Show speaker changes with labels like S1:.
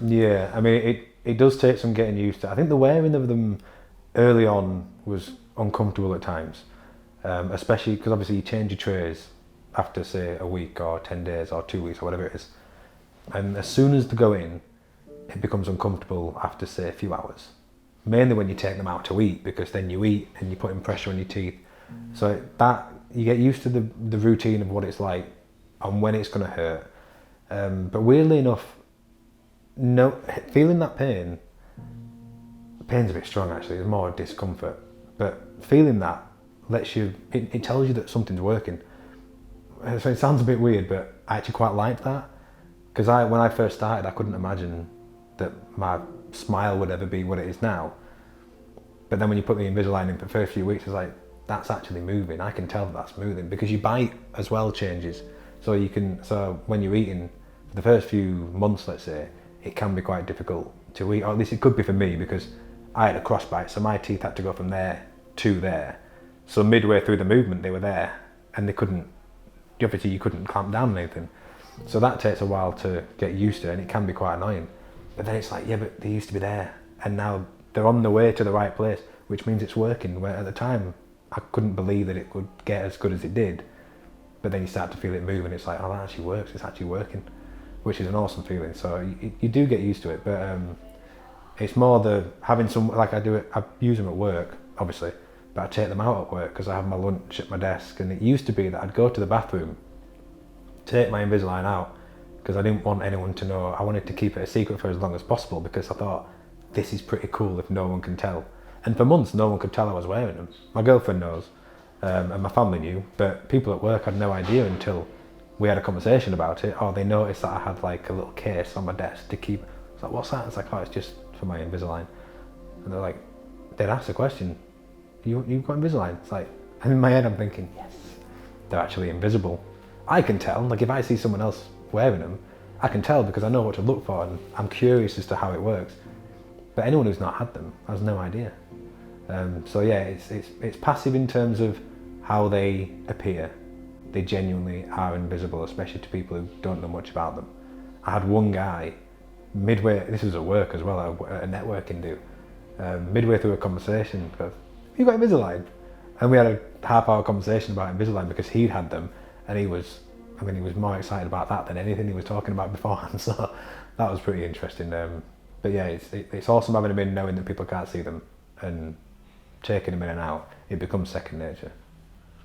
S1: Yeah, I mean, it does take some getting used to. I think the wearing of them early on was uncomfortable at times, especially because obviously you change your trays after, say, a week or 10 days or 2 weeks or whatever it is. And as soon as they go in, it becomes uncomfortable after, say, a few hours. Mainly when you take them out to eat, because then you eat and you're putting pressure on your teeth. So that you get used to the routine of what it's like and when it's going to hurt. But weirdly enough, no, feeling that pain's a bit strong actually, it's more discomfort. But feeling that lets you, it tells you that something's working. So it sounds a bit weird, but I actually quite liked that. Because when I first started, I couldn't imagine that my smile would ever be what it is now. But then when you put the Invisalign in for the first few weeks, it's like, that's actually moving. I can tell that that's moving, because your bite as well changes. So when you're eating, for the first few months, let's say, it can be quite difficult to eat, or at least it could be for me, because I had a cross bite, so my teeth had to go from there to there. So midway through the movement, they were there, and obviously you couldn't clamp down on anything. So that takes a while to get used to, and it can be quite annoying. But then it's like, yeah, but they used to be there, and now they're on the way to the right place, which means it's working. Where at the time, I couldn't believe that it could get as good as it did. But then you start to feel it move, and it's like, oh, that actually works. It's actually working, which is an awesome feeling. So you do get used to it, but it's more the having some, like I use them at work, obviously, but I take them out at work because I have my lunch at my desk. And it used to be that I'd go to the bathroom, take my Invisalign out, because I didn't want anyone to know. I wanted to keep it a secret for as long as possible, because I thought, this is pretty cool if no one can tell. And for months, no one could tell I was wearing them. My girlfriend knows, and my family knew, but people at work had no idea until we had a conversation about it, or they noticed that I had like a little case on my desk to keep. It's like, what's that? It's like, oh, it's just for my Invisalign. And they're like, they'd ask the question, you've got Invisalign? It's like, and in my head I'm thinking, yes, they're actually invisible. I can tell, like if I see someone else wearing them, I can tell because I know what to look for, and I'm curious as to how it works. But anyone who's not had them has no idea. So yeah, it's passive in terms of how they appear. They genuinely are invisible, especially to people who don't know much about them. I had one guy, midway, this was at work as well, at a networking do, midway through a conversation, goes, you got Invisalign? And we had a half-hour conversation about Invisalign because he'd had them, and he was more excited about that than anything he was talking about beforehand. So that was pretty interesting. But yeah, it's awesome having them in, knowing that people can't see them, and taking them in and out, it becomes second nature.